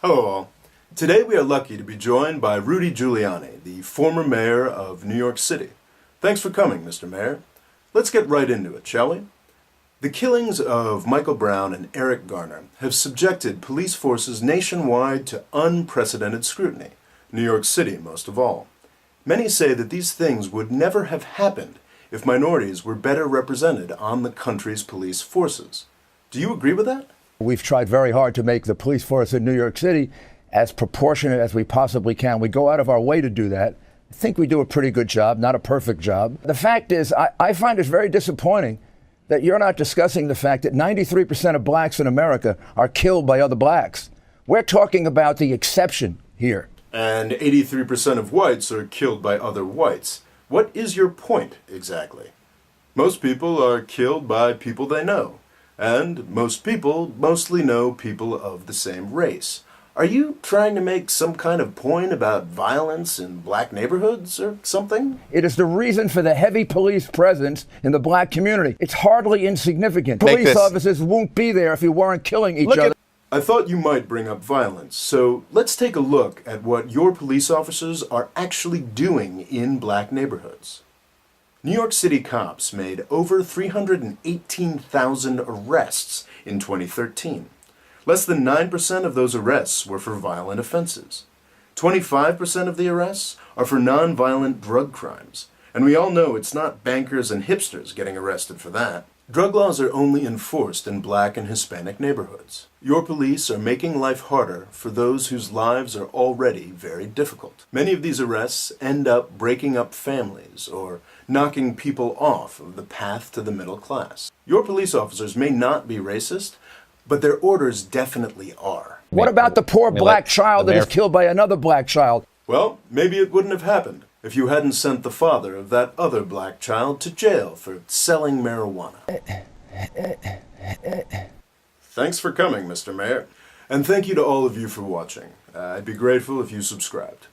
Hello all. Today we are lucky to be joined by Rudy Giuliani, the former mayor of New York City. Thanks for coming, Mr. Mayor. Let's get right into it, shall we? The killings of Michael Brown and Eric Garner have subjected police forces nationwide to unprecedented scrutiny, New York City most of all. Many say that these things would never have happened if minorities were better represented on the country's police forces. Do you agree with that? We've tried very hard to make the police force in New York City as proportionate as we possibly can. We go out of our way to do that. I think we do a pretty good job, not a perfect job. The fact is, I find it very disappointing that you're not discussing the fact that 93% of blacks in America are killed by other blacks. We're talking about the exception here. And 83% of whites are killed by other whites. What is your point, exactly? Most people are killed by people they know. And most people mostly know people of the same race. Are you trying to make some kind of point about violence in black neighborhoods or something? It is the reason for the heavy police presence in the black community. It's hardly insignificant. Police officers won't be there if you weren't killing each other. I thought you might bring up violence, so let's take a look at what your police officers are actually doing in black neighborhoods. New York City cops made over 318,000 arrests in 2013. Less than 9% of those arrests were for violent offenses. 25% of the arrests are for non-violent drug crimes. And we all know it's not bankers and hipsters getting arrested for that. Drug laws are only enforced in black and Hispanic neighborhoods. Your police are making life harder for those whose lives are already very difficult. Many of these arrests end up breaking up families or knocking people off of the path to the middle class. Your police officers may not be racist, but their orders definitely are. What about the poor black child that is killed by another black child? Well, maybe it wouldn't have happened if you hadn't sent the father of that other black child to jail for selling marijuana. Thanks for coming, Mr. Mayor. And thank you to all of you for watching. I'd be grateful if you subscribed.